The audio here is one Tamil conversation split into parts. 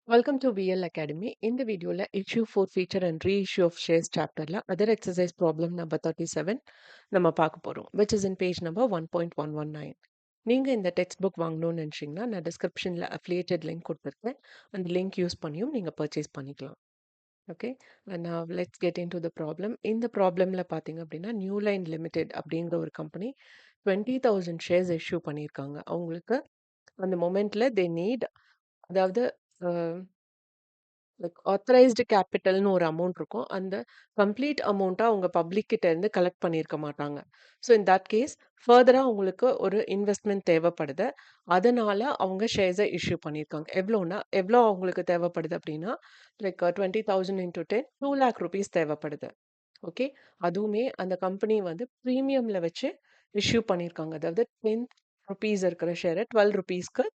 Welcome to VL Academy. In the video, issue forfeiture and reissue of shares chapter other exercise problem number 37 நம்ம பார்க்க போறோம், which is in page number 1.119. நீங்க இந்த டெக்ஸ்ட் புக் வாங்கணும்னு நினைச்சீங்கன்னா நான் டிஸ்கிரிப்ஷன்ல அஃபிலியேட்டட் லிங்க் கொடுத்துருக்கேன். அந்த லிங்க் யூஸ் பண்ணியும் நீங்க பர்ச்சேஸ் பண்ணிக்கலாம். Okay, now let's get into the problem. இந்த ப்ராப்ளம்ல பார்த்தீங்க அப்படின்னா நியூ லைன் லிமிடெட் அப்படிங்கிற ஒரு கம்பெனி 20,000 ஷேர்ஸ் இஷ்யூ பண்ணியிருக்காங்க. அவங்களுக்கு அந்த மொமெண்ட்ல தே நீட், அதாவது லைக் ஆத்தரைஸ்டு கேபிட்டல்னு ஒரு அமௌண்ட் இருக்கும். அந்த கம்ப்ளீட் அமௌண்ட்டை அவங்க பப்ளிக் கிட்ட இருந்து கலெக்ட் பண்ணியிருக்க மாட்டாங்க. ஸோ இன் தட் கேஸ் ஃபர்தராக அவங்களுக்கு ஒரு இன்வெஸ்ட்மெண்ட் தேவைப்படுது. அதனால அவங்க ஷேர்ஸை இஷ்யூ பண்ணியிருக்காங்க. எவ்வளோ அவங்களுக்கு தேவைப்படுது அப்படின்னா லைக் 20,000 இன்டூ 10 2,00,000 rupees தேவைப்படுது. ஓகே, அதுவுமே அந்த கம்பெனி வந்து ப்ரீமியம்ல வச்சு இஷ்யூ பண்ணியிருக்காங்க. அதாவது 10 ருபீஸ் இருக்கிற ஷேரை 12 ருபீஸ்க்கு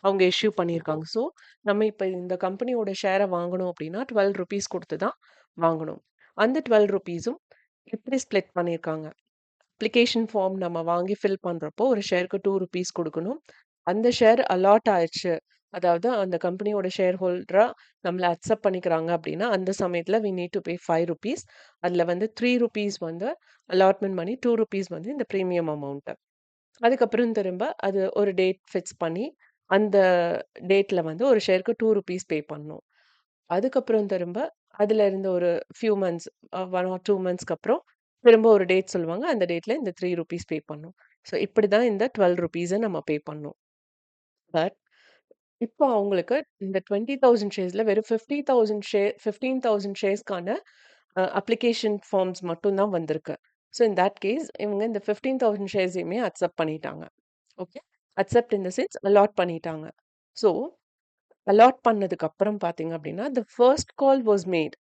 அவங்க இஷ்யூ பண்ணியிருக்காங்க. ஸோ நம்ம இப்போ இந்த கம்பெனியோட ஷேரை வாங்கணும் அப்படின்னா 12 ருபீஸ் கொடுத்து தான் வாங்கணும். அந்த 12 ருபீஸும் எப்படி ஸ்ப்ளிட் பண்ணியிருக்காங்க? அப்ளிகேஷன் ஃபார்ம் நம்ம வாங்கி ஃபில் பண்ணுறப்போ ஒரு ஷேருக்கு 2 ருபீஸ் கொடுக்கணும். அந்த ஷேர் அலாட் ஆயிடுச்சு, அதாவது அந்த கம்பெனியோட ஷேர் ஹோல்டரா நம்மளை அக்செப்ட் பண்ணிக்கிறாங்க அப்படின்னா அந்த சமயத்தில் we need to pay 5 rupees. அதில் வந்து 3 rupees வந்து அலாட்மெண்ட் மணி, 2 rupees வந்து இந்த ப்ரீமியம் அமௌண்ட்டு. அதுக்கப்புறம் திரும்ப அது ஒரு டேட் ஃபிக்ஸ் பண்ணி அந்த டேட்டில் வந்து ஒரு ஷேருக்கு 2 rupees பே பண்ணணும். அதுக்கப்புறம் திரும்ப அதில் இருந்த ஒரு ஃபியூ மந்த்ஸ், 1 or 2 monthsக்கு அப்புறம் திரும்ப ஒரு டேட் சொல்லுவாங்க. அந்த டேட்டில் இந்த 3 rupees பே பண்ணணும். ஸோ இப்படி தான் இந்த 12 rupees நம்ம பே பண்ணணும். பட் இப்போ அவங்களுக்கு இந்த 20,000 ஷேர்ஸ்ல வெறும் 15,000 ஷேர்ஸ்க்கான அப்ளிகேஷன் ஃபார்ம்ஸ் மட்டும் தான் வந்திருக்கு. ஸோ இன் தட் கேஸ் இவங்க இந்த 15,000 ஷேர்ஸையுமே அக்செப்ட் பண்ணிட்டாங்க. Okay, accept in the sense allot பண்ணிட்டாங்க. ஸோ அலாட் பண்ணதுக்கு அப்புறம் பார்த்தீங்க அப்படின்னா the first call was made.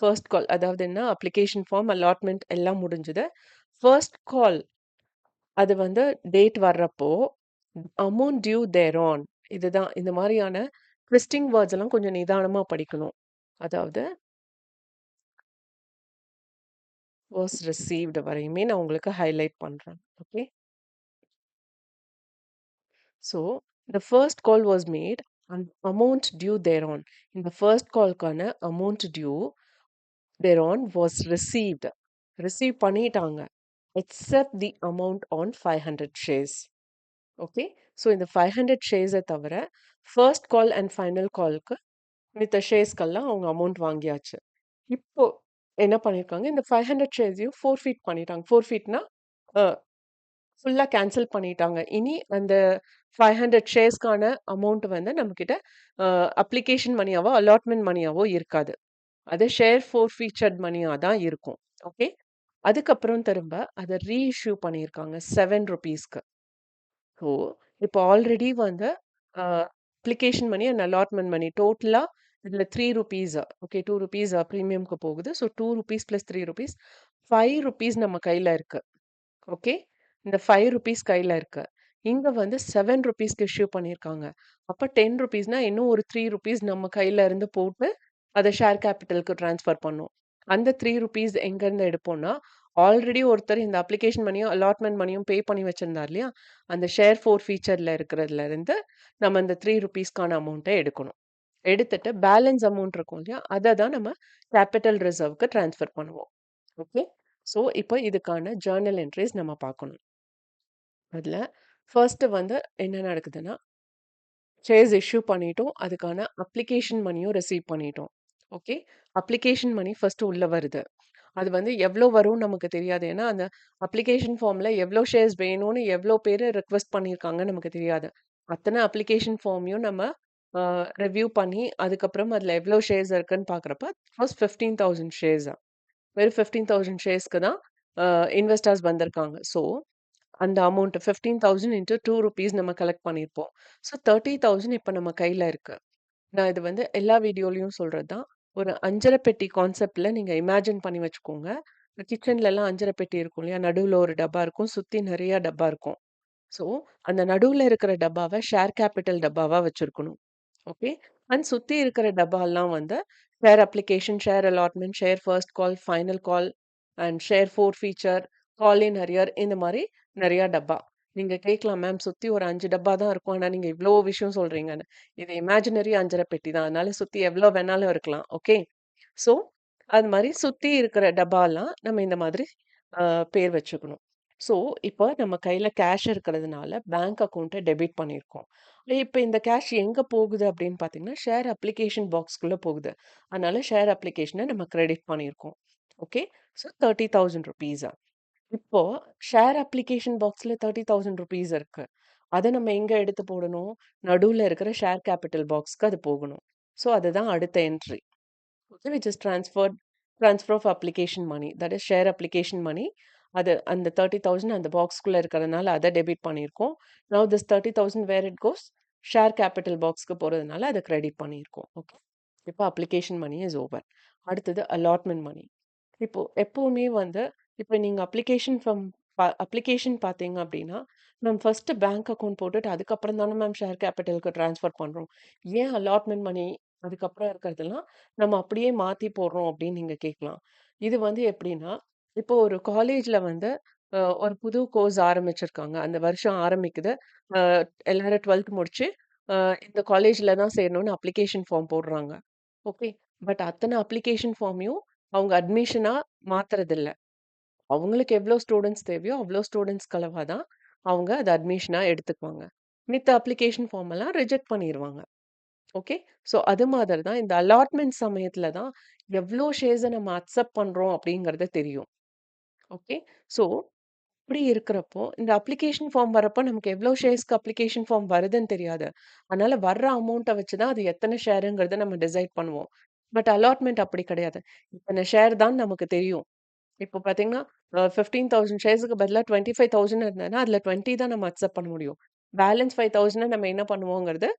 First call அதாவது என்ன, அப்ளிகேஷன் ஃபார்ம் அலாட்மெண்ட் எல்லாம் முடிஞ்சது. ஃபர்ஸ்ட் கால் அது வந்து டேட் வர்றப்போ அமௌண்ட் டியூ தேர் ஆன், இதுதான் இந்த மாதிரியான ட்விஸ்டிங் வேர்ட்ஸ் எல்லாம் கொஞ்சம் நிதானமா படிக்கணும். அதாவது வாஸ் ரிசீவ்டு வரையுமே நான் உங்களுக்கு ஹைலைட் பண்றேன். Okay, so the first call was made and amount due thereon. இந்த ஃபர்ஸ்ட் கால்க்கான amount due thereon was received, receive பண்ணிட்டாங்க, except the amount on 500 shares. Okay, so இந்த 500 ஷேர்ஸை தவிர ஃபர்ஸ்ட் கால் அண்ட் ஃபைனல் கால்க்கு மித்த ஷேர்ஸ்க்கெல்லாம் அவங்க அமௌண்ட் வாங்கியாச்சு. இப்போ என்ன பண்ணியிருக்காங்க, இந்த 500 ஷேர்ஸையும் ஃபோர்ஃபீட் பண்ணிட்டாங்க. ஃபோர்ஃபீட்னா ஃபுல்லாக கேன்சல் பண்ணிட்டாங்க. இனி அந்த 500 ஷேர்ஸ்க்கான அமௌண்ட் வந்து நம்மக்கிட்ட அப்ளிகேஷன் மணியாவோ அலாட்மெண்ட் மணியாவோ இருக்காது. அது ஷேர் ஃபோர்ஃபீச்சர்ட் மணியாக தான் இருக்கும். ஓகே, அதுக்கப்புறம் திரும்ப அதை ரீஇஷ்யூ பண்ணியிருக்காங்க 7 ருபீஸ்க்கு. ஸோ இப்போ ஆல்ரெடி வந்து application money and allotment money டோட்டலாக இதில் 3 ருபீஸ், ஓகே 2 ருபீஸ் ப்ரீமியம்க்கு போகுது. So 2 rupees plus 3 rupees 5 rupees நம்ம கையில் இருக்கு. ஓகே, இந்த 5 ருபீஸ் கையில் இருக்கு. இங்கே வந்து 7 ருபீஸ்க்கு இஷ்யூ பண்ணியிருக்காங்க. அப்போ 10 ருபீஸ்னா இன்னும் ஒரு 3 ருபீஸ் நம்ம கையில் இருந்து போட்டு அதை ஷேர் கேபிட்டலுக்கு ட்ரான்ஸ்ஃபர் பண்ணோம். அந்த 3 ருபீஸ் எங்கேருந்து எடுப்போம்னா ஆல்ரெடி ஒருத்தர் இந்த அப்ளிகேஷன் மணியும் அலாட்மெண்ட் மணியும் பே பண்ணி வச்சிருந்தார் இல்லையா, அந்த ஷேர் ஃபோர் ஃபீச்சரில் இருக்கிறதுல இருந்து நம்ம இந்த 3 ருபீஸ்க்கான அமௌண்ட்டை எடுக்கணும். எடுத்துட்டு பேலன்ஸ் அமௌண்ட் இருக்கும் இல்லையா, அதை தான் நம்ம கேபிட்டல் ரிசர்வ்க்கு ட்ரான்ஸ்ஃபர் பண்ணுவோம். ஓகே, ஸோ இப்போ இதுக்கான ஜேர்னல் என்ட்ரிஸ் நம்ம பார்க்கணும். அதில் ஃபர்ஸ்ட் வந்து என்ன நடக்குதுன்னா, ஷேர்ஸ் இஷ்யூ பண்ணிட்டோம், அதுக்கான அப்ளிகேஷன் மணியும் ரிசீவ் பண்ணிட்டோம். ஓகே, அப்ளிகேஷன் மணி ஃபர்ஸ்ட் உள்ள வருது. அது வந்து எவ்வளோ வரும்னு நமக்கு தெரியாது. ஏன்னா அந்த அப்ளிகேஷன் ஃபார்ம்ல எவ்வளோ ஷேர்ஸ் வேணும்னு எவ்வளோ பேர் ரெக்வெஸ்ட் பண்ணியிருக்காங்கன்னு நமக்கு தெரியாது. அத்தனை அப்ளிகேஷன் ஃபார்மையும் நம்ம ரிவ்யூ பண்ணி அதுக்கப்புறம் அதில் எவ்வளோ ஷேர்ஸ் இருக்குன்னு பார்க்குறப்ப ஃபர்ஸ்ட் 15,000 ஷேர்ஸ், வெறும் 15,000 ஷேர்ஸ்க்கு தான் இன்வெஸ்டர்ஸ் வந்திருக்காங்க. ஸோ அந்த அமௌண்ட் 15,000 இன்ட்டு 2 ருபீஸ் நம்ம கலெக்ட் பண்ணியிருப்போம். ஸோ 30,000 இப்போ நம்ம கையில் இருக்கு. நான் இது வந்து எல்லா வீடியோலையும் சொல்கிறது தான். ஒரு அஞ்சரை பெட்டி கான்செப்ட்ல நீங்கள் இமேஜின் பண்ணி வச்சுக்கோங்க. கிச்சன்லலாம் அஞ்சரை பெட்டி இருக்கும் இல்லையா, நடுவில் ஒரு டப்பா இருக்கும், சுற்றி நிறைய டப்பா இருக்கும். ஸோ அந்த நடுவில் இருக்கிற டப்பாவை ஷேர் கேபிட்டல் டப்பாவாக வச்சுருக்கணும். ஓகே, அண்ட் சுற்றி இருக்கிற டப்பாலாம் வந்து share application, share allotment, share first call, final call and share four feature, call in arrear, இந்த மாதிரி நிறையா டப்பா. நீங்க கேட்கலாம் மேம் சுத்தி ஒரு 5 டப்பா தான் இருக்கும். ஆனா நீங்க இவ்ளோ விஷயம் சொல்றீங்கன்னு. இது இமேஜினரி 5 1/2 பெட்டி தான். அதனால சுத்தி எவ்ளோ வேணாலும் இருக்கலாம். ஓகே. ஸோ, அது மாரி சுத்தி இருக்கிற டப்பாலாம் நம்ம இந்த மாதிரி அ பேர் வச்சுக்கணும். ஸோ, இப்ப நம்ம கையில கேஷ் இருக்கிறதுனால பேங்க் அக்கவுண்ட்ட டெபிட் பண்ணியிருக்கோம். இப்ப இந்த கேஷ் எங்க போகுது அப்படின்னு பார்த்தீங்கன்னா, ஷேர் அப்ளிகேஷன் பாக்ஸ்க்குள்ள போகுது. அதனால ஷேர் அப்ளிகேஷன நம்ம கிரெடிட் பண்ணியிருக்கோம். ஓகே. ஸோ ₹30,000. இப்போ ஷேர் அப்ளிகேஷன் பாக்ஸ்ல ₹30,000 இருக்கு. அத நம்ம எங்க எடுத்து போடணும்? நடுவுல இருக்கிற ஷேர் கேப்பிட்டல் பாக்ஸ்க்கு அது போகணும். ஸோ அதுதான் அடுத்த entry. Okay which is transfer of application money. That is share application money. அது அந்த 30,000 அந்த பாக்ஸ்க்குள்ள இருக்கிறதுனால அத டெபிட் பண்ணியிருக்கோம். Now this 30,000 where it goes? Share capital பாக்ஸ்க்கு போறதுனால அத கிரெடிட் பண்ணியிருக்கோம். ஓகே. இப்போ அப்ளிகேஷன் மனி இஸ் ஓவர். அடுத்தது அலாட்மென்ட் மனி. இப்போ எப்பவுமே வந்து இப்ப நீங்க அப்ளிகேஷன் பார்த்தீங்க அப்படின்னா, நம்ம ஃபர்ஸ்ட் பேங்க் அக்கவுண்ட் போட்டுட்டு அதுக்கப்புறம் தானே மேம் ஷேர் கேப்பிட்டலுக்கு ட்ரான்ஸ்ஃபர் பண்றோம். ஏன் அலாட்மென்ட் மணி அதுக்கப்புறம் இருக்கிறதெல்லாம் நம்ம அப்படியே மாத்தி போடுறோம் அப்படின்னு நீங்க கேட்கலாம். இது வந்து எப்படின்னா, இப்போ ஒரு காலேஜ்ல வந்து ஒரு புது கோர்ஸ் ஆரம்பிச்சிருக்காங்க. அந்த வருஷம் ஆரம்பிக்குது. அ எல்லாரும் 12th முடிச்சு, அ இந்த காலேஜ்ல தான் சேரணும்னு அப்ளிகேஷன் ஃபார்ம் போடுறாங்க. ஓகே. பட் அத்தன அப்ளிகேஷன் ஃபார்மையும் அவங்க அட்மிஷனா மாத்துறதில்ல. அவங்களுக்கு எவ்ளோ ஸ்டூடண்ட்ஸ் தேவையோ, அவ்ளோ ஸ்டூடண்ட்ஸ்க்கு அளவா தான் அவங்க அத அட்மிஷனா எடுத்துக்குவாங்க. மித்த அப்ளிகேஷன் ஃபார்ம் எல்லாம் ரிஜெக்ட் பண்ணிருவாங்க. ஓகே. ஸோ அது மாதிரி தான் இந்த அலாட்மென்ட் சமயத்துல தான் எவ்ளோ ஷேர்ஸ நம்ம அக்செப்ட் பண்றோம் அப்படிங்கிறது தெரியும். ஓகே. ஸோ இப்படி இருக்கிறப்போ, இந்த அப்ளிகேஷன் ஃபார்ம் வரப்போ நமக்கு எவ்ளோ ஷேர்ஸ்க்கு அப்ளிகேஷன் ஃபார்ம் வருதுன்னு தெரியாது. அதனால வர்ற அமௌண்ட்ட வச்சு தான் அது எத்தன ஷேருங்கிறத நம்ம டிசைட் பண்ணுவோம். பட் அலாட்மென்ட் அப்படி கிடையாது. இத்தன ஷேர் தான் நமக்கு தெரியும். இப்போ பார்த்தீங்கன்னா, 15,000 ஷேர்ஸ்க்கு பதிலா 25,000 இருந்ததுன்னா, அதுல 20 தான் நம்ம அக்செப்ட் பண்ண முடியும். பேலன்ஸ் 5,000 நம்ம என்ன பண்ணுவோங்கிறது,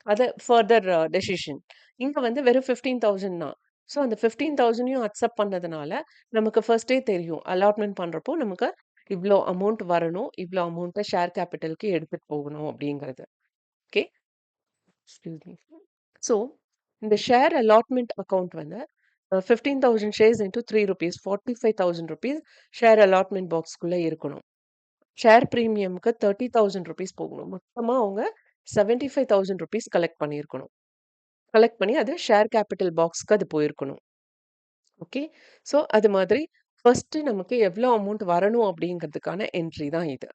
அது ஃபர்தர் டெசிஷன். இங்க வந்து வெறும் 15,000 தான். ஸோ அந்த 15,000யும் அக்செப்ட் பண்ணதுனால, நமக்கு ஃபர்ஸ்ட்டே தெரியும். அலாட்மென்ட் பண்றப்போ நமக்கு இவ்ளோ அமௌண்ட் வரணும். இவ்ளோ அமௌண்ட்ட ஷேர் கேப்பிட்டலுக்கு எடுத்துட்டு போகணும் அப்படிங்கிறது. ஓகே. Excuse me. ஸோ இந்த ஷேர் அலாட்மென்ட் அக்கவுண்ட் வந்து 15,000 ஷேர்ஸ் இன்டூ ₹3 ₹45,000 ஷேர் அலாட்மென்ட் பாக்ஸ்க்குள்ள இருக்கணும். ஷேர் பிரீமியம்க்கு ₹30,000 போகணும். மொத்தமா அவங்க ₹75,000 கலெக்ட் பண்ணியிருக்கணும். கலெக்ட் பண்ணி அது ஷேர் கேப்பிட்டல் பாக்ஸ்க்கு அது போயிருக்கணும். ஓகே. ஸோ அது மாதிரி ஃபர்ஸ்ட்டு நமக்கு எவ்ளோ அமௌண்ட் வரணும் அப்படிங்கிறதுக்கான என்ட்ரி தான் இது.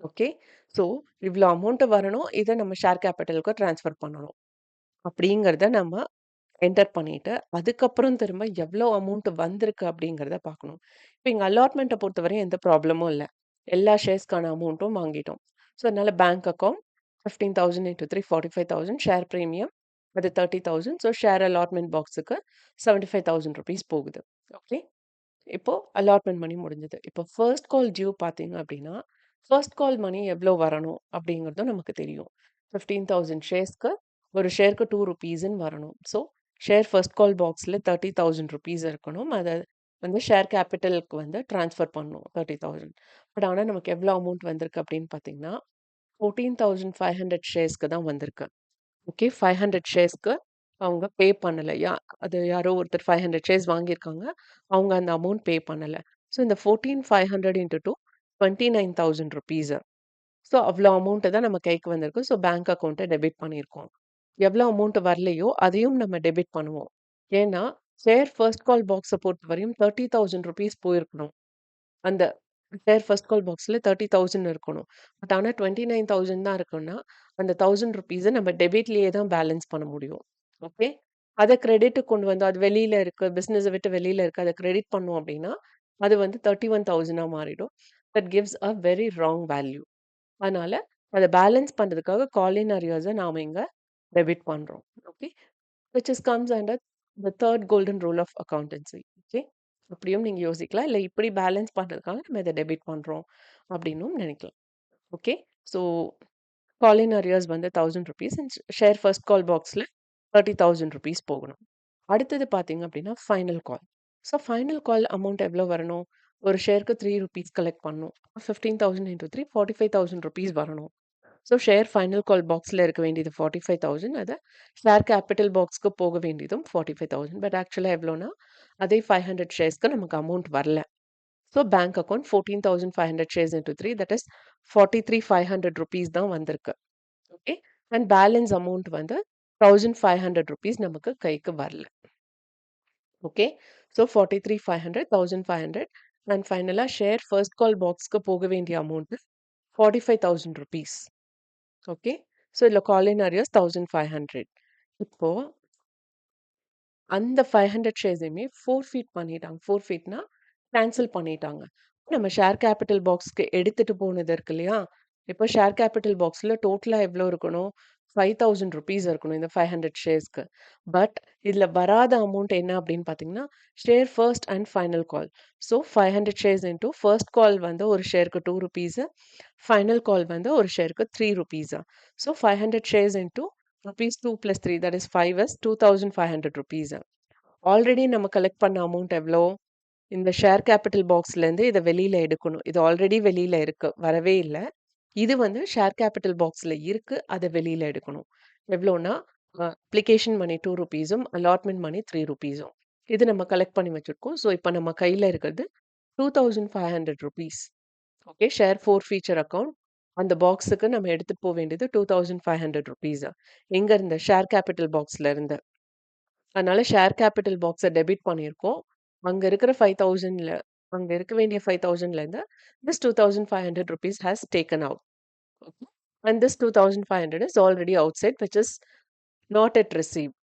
ஓகே. ஸோ இவ்ளோ அமௌண்ட் வரணும். இத நம்ம ஷேர் கேப்பிட்டலுக்கு ட்ரான்ஸ்ஃபர் பண்ணணும். அப்படிங்கிறத நம்ம என்டர் பண்ணிட்டு, அதுக்கப்புறம் திரும்ப எவ்ளோ அமௌண்ட் வந்திருக்கு அப்படிங்கிறத பார்க்கணும். இப்ப இங்க அலாட்மெண்ட்ட பொறுத்தவரையும் எந்த ப்ராப்ளமும் இல்ல. எல்லா ஷேர்ஸ்க்கான அமௌண்ட்டும் வாங்கிட்டோம். ஸோ அதனால bank account 15,000 into 3 45,000 share premium அது 30,000 ஸோ ஷேர் அலாட்மென்ட் பாக்ஸுக்கு ₹75,000 போகுது. ஓகே. இப்போ அலாட்மென்ட் மணி முடிஞ்சது. இப்போ ஃபர்ஸ்ட் கால் டியூ பார்த்தீங்க அப்படின்னா, ஃபர்ஸ்ட் கால் மணி எவ்ளோ வரணும் அப்படிங்கிறதும் நமக்கு தெரியும். 15,000 ஷேர்ஸ்க்கு ஒரு ஷேருக்கு ₹2ன்னு வரணும். ஸோ ஷேர் ஃபர்ஸ்ட் கால் பாக்ஸ்ல ₹30,000 இருக்கணும். அத வந்து ஷேர் கேப்பிட்டலுக்கு வந்து ட்ரான்ஸ்ஃபர் பண்ணணும் 30,000. பட் ஆனா நமக்கு எவ்ளோ அமௌண்ட் வந்திருக்கு அப்படின்னு பார்த்தீங்கன்னா, 14,500 ஷேர்ஸ்க்கு தான் வந்திருக்கு. ஓகே. 500 ஷேர்ஸ்க்கு அவங்க பே பண்ணல. அது யாரோ ஒருத்தர் 500 ஷேர்ஸ் வாங்கியிருக்காங்க. அவங்க அந்த அமௌண்ட் பே பண்ணல. ஸோ இந்த 14,500 இன்டூ 2 ₹29,000. ஸோ அவ்ளோ அமௌண்ட் தான் நம்ம கைக்கு வந்திருக்கு. ஸோ பேங்க் அக்கவுண்ட்ட டெபிட் பண்ணியிருக்கோம். எவ்ளோ அமௌண்ட் வரலையோ, அதையும் நம்ம டெபிட் பண்ணுவோம். ஏன்னா, ஷேர் ஃபர்ஸ்ட் கால் பாக்ஸ பொறுத்தவரையும் ₹30,000 போயிருக்கணும். அந்த ஷேர் ஃபர்ஸ்ட் கால் பாக்ஸ்ல 30,000 இருக்கணும். பட் ஆனா 29,000 தான் இருக்குன்னா, அந்த ₹1,000 நம்ம டெபிட்லயே தான் பேலன்ஸ் பண்ண முடியும். ஓகே. அத கிரெடிட்க்கு கொண்டு வந்து அது வெளியில இருக்கு. பிசினஸ விட்டு வெளியில இருக்கு. அத கிரெடிட் பண்ணோம் அப்டின்னா, அது வந்து 31,000 மாறிடும். That gives a very wrong value. அதனால அத பேலன்ஸ் பண்றதுக்காக கால் இன் அரியர்ஸ நாம இங்க டெபிட் பண்றோம். Okay. Which is comes under the 3 golden rule of accountancy. Okay. அப்படியும் நீங்க யோசிக்கலாம். இல்ல இப்படி பேலன்ஸ் பண்றதுக்காக நம்ம இத டெபிட் பண்றோம் அப்படின்னும் நினைக்கலாம். ஓகே. ஸோ கால் இன் அரியர்ஸ் வந்து ₹1,000 அண்ட் ஷேர் ஃபர்ஸ்ட் கால் பாக்ஸ்ல ₹30,000 போகணும். அடுத்தது பார்த்தீங்க அப்படின்னா, ஃபைனல் கால். ஸோ ஃபைனல் கால் அமௌண்ட் எவ்வளோ வரணும்? ஒரு ஷேருக்கு ₹3 கலெக்ட் பண்ணணும். 15,000 இன்டூ 3 ₹45,000 வரணும். ஸோ ஷேர் ஃபைனல் கால் பாக்ஸ்ல இருக்க வேண்டியது 45,000 அத ஷேர் கேப்பிட்டல் பாக்ஸ்க்கு போக வேண்டியதும் 45,000 பட் ஆக்சுவலா எவ்வளோனா, அதே 500 ஷேர்ஸ்க்கு நமக்கு அமௌண்ட் வரல. So bank account 14,500 shares into 3, that is 43,500 rupees தான் வந்திருக்கு. ஓகே. அண்ட் பேலன்ஸ் அமௌண்ட் வந்து 1,500 rupees நமக்கு கைக்கு வரல. ஓகே. ஸோ 43,500, 1,500 அண்ட் ஃபைனலா ஷேர் ஃபர்ஸ்ட் கால் பாக்ஸ்க்கு போக வேண்டிய அமௌண்ட் 45,000 rupees. ஓகே. ஸோ இதுல கால் இன் அரியர்ஸ் 1,500. இப்போ அந்த 500 ஷேர்ஸையுமே ஃபோர்ஃபீட் பண்ணிட்டாங்க. ஃபோர்ஃபீட்னா கேன்சல் பண்ணிட்டாங்க. நம்ம ஷேர் கேபிட்டல் பாக்ஸ்க்கு எடுத்துட்டு போனது இருக்கு இல்லையா? இப்போ ஷேர் கேபிட்டல் பாக்ஸ்ல டோட்டலா எவ்வளோ இருக்கணும்? 5,000 rupees இருக்கணும் இந்த 500 ஷேர்ஸ்க்கு. பட் இதுல வராத அமௌண்ட் என்ன அப்படின்னு பார்த்தீங்கன்னா, share first and final call. So 500 shares into first கால் வந்து ஒரு ஷேருக்கு 2 rupees, ஃபைனல் கால் வந்து ஒரு ஷேருக்கு 3 rupees. So 500 shares into rupees 2 plus 3, that is 5 is 2,500 rupees. Already நம்ம கலெக்ட் பண்ண அமௌண்ட் எவ்வளோ? இந்த ஷேர் கேபிட்டல் பாக்ஸ்லேருந்து இத வெளியில எடுக்கணும். இது ஆல்ரெடி வெளியில இருக்கு. வரவே இல்ல. இது வந்து ஷேர் கேபிட்டல் பாக்ஸ்ல இருக்கு. அத வெளியில எடுக்கணும். எவ்வளோன்னா, அப்ளிகேஷன் மணி 2 ரூபீஸும், அலாட்மென்ட் மணி 3 ரூபீஸும். இது நம்ம கலெக்ட் பண்ணி வச்சிருக்கோம். ஸோ, இப்ப நம்ம கையில இருக்கிறது 2,500 rupees. Okay. Share forfeiture account. அந்த பாக்ஸுக்கு நம்ம எடுத்துட்டு வேண்டியது 2,500 ரூபீஸ். எங்க இருந்து? ஷேர் கேபிட்டல் பாக்ஸ்ல இருந்து. அதனால ஷேர் கேபிட்டல் பாக்ஸ டெபிட் பண்ணியிருக்கோம். அங்க இருக்கிற 5,000ல அங்க இருக்க வேண்டிய 5,000லேருந்து this 2,500 rupees has taken out. Okay. And this 2,500 is already outside, which is not yet received,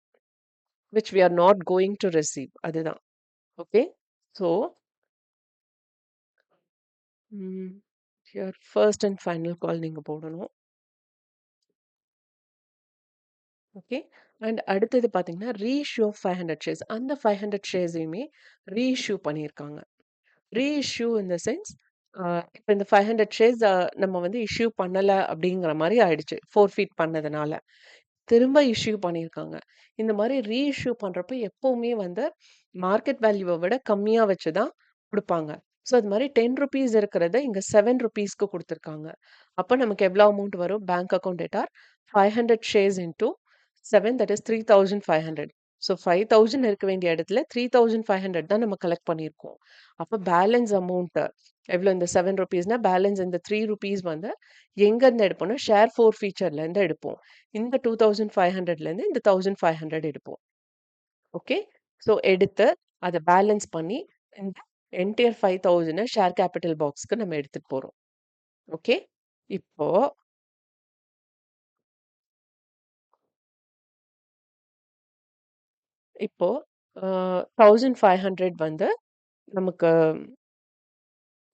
which we are not going to receive. அதுதான். Okay. So, your first and final call நீங்க போடணும். ஓகே. அண்ட் அடுத்தது பார்த்தீங்கன்னா, ரீஇஷ்யூ ஆஃப் 500 ஷேர்ஸ். அந்த 500 ஷேர்ஸையுமே ரீஇஷ்யூ பண்ணியிருக்காங்க. ரீஇஷ்யூ இன் த சென்ஸ், இப்ப இந்த 500 ஷேர்ஸ் நம்ம வந்து இஷ்யூ பண்ணல அப்படிங்கிற மாரி ஆயிடுச்சு. ஃபோர்ஃபீட் பண்ணதுனால. திரும்ப இஷ்யூ பண்ணியிருக்காங்க. இந்த மாரி ரீஇஷ்யூ பண்றப்ப எப்பவுமே வந்து மார்க்கெட் வேல்யூவ விட கம்மியா வச்சு தான் குடுப்பாங்க. ஸோ அது மாரி 10 ரூபீஸ் இருக்கிறத இங்க 7 ரூபீஸ்க்கு குடுத்துருக்காங்க. அப்ப நமக்கு எவ்வளோ அமௌண்ட் வரும்? Bank account data 500 shares into 7, that is 3,500. So 5,000 இருக்க வேண்டிய இடத்துல 3,500 தான் நம்ம கலெக்ட் பண்ணியிருக்கோம். அப்ப பேலன்ஸ் அமௌண்ட் எவ்வளோ? இந்த 7 ரூபீஸ்னா பேலன்ஸ் இந்த 3 ரூபீஸ் வந்து எங்கருந்து எடுப்போம்னா, ஷேர் ஃபோர்ஃபீச்சர்லேருந்து எடுப்போம். இந்த 2,500லேருந்து இந்த 1,500 எடுப்போம். ஓகே. ஸோ எடுத்து அத பேலன்ஸ் பண்ணி இந்த என்டையர் 5,000 ஷேர் கேபிட்டல் பாக்ஸ்க்கு நம்ம எடுத்துட்டு போறோம். ஓகே. இப்போ இப்போ அ 1,500 வந்து நமக்கு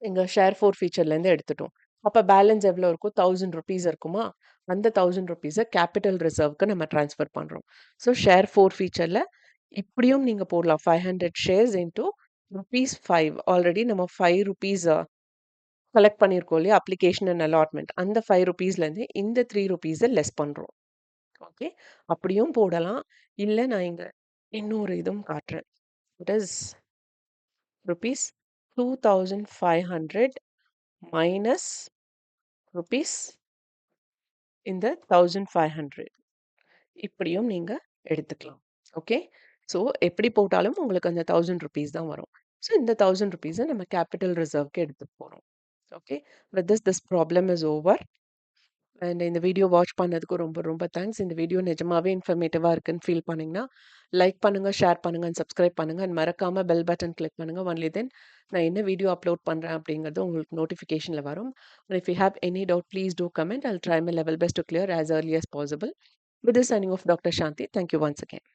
எங்க ஷேர் ஃபோர்ஃபீச்சர்லேருந்து எடுத்துட்டோம். அப்ப பேலன்ஸ் எவ்வளோ இருக்கும்? 1,000 ரூபீஸ் இருக்குமா? அந்த 1,000 ரூபீஸ கேபிட்டல் ரிசர்வ்க்கு நம்ம ட்ரான்ஸ்ஃபர் பண்றோம். ஸோ ஷேர் ஃபோர்ஃபீச்சர்ல இப்படியும் நீங்க போடலாம். 500 ஷேர்ஸ் இன்டூ ரூப்பீஸ் 5. ஆல்ரெடி நம்ம 5 ரூபீஸ் கலெக்ட் பண்ணியிருக்கோம் இல்லையா? Application and allotment. அந்த 5 ரூபீஸ்லேருந்து இந்த 3 ரூபீஸ லெஸ் பண்றோம். ஓகே. அப்படியும் போடலாம். இல்ல நான் இங்க இன்னொரு இதுவும் காட்டுறேன். It is rupees 2,500 minus rupees இந்த 1,500. இப்படியும் நீங்க எடுத்துக்கலாம். ஓகே. ஸோ எப்படி போட்டாலும் உங்களுக்கு அந்த 1,000 ரூபீஸ் தான் வரும். ஸோ இந்த 1,000 ரூபீஸ நம்ம கேபிட்டல் ரிசர்வ்க்கு எடுத்துட்டு போறோம். Okay. With this problem is over. And இந்த வீடியோ வாட்ச் பண்ணதுக்கு ரொம்ப ரொம்ப தேங்க்ஸ். இந்த வீடியோ நிஜமாவே இன்ஃபர்மேட்டிவா இருக்குன்னு ஃபீல் பண்ணீங்கன்னா, லைக் பண்ணுங்க, ஷேர் பண்ணுங்க அண்ட் சப்ஸ்கிரைப் பண்ணுங்க. அண்ட் மறக்காம பெல் பட்டன் கிளிக் பண்ணுங்க. ஒன்லி தென் நான் என்ன வீடியோ அப்லோட் பண்றேன் அப்படிங்கிறது உங்களுக்கு நோட்டிஃபிகேஷன்ல வரும். And if you have any doubt, please do comment. I'll try my level best to clear as early as possible. With this signing off, Dr. Shanti. Thank you once again.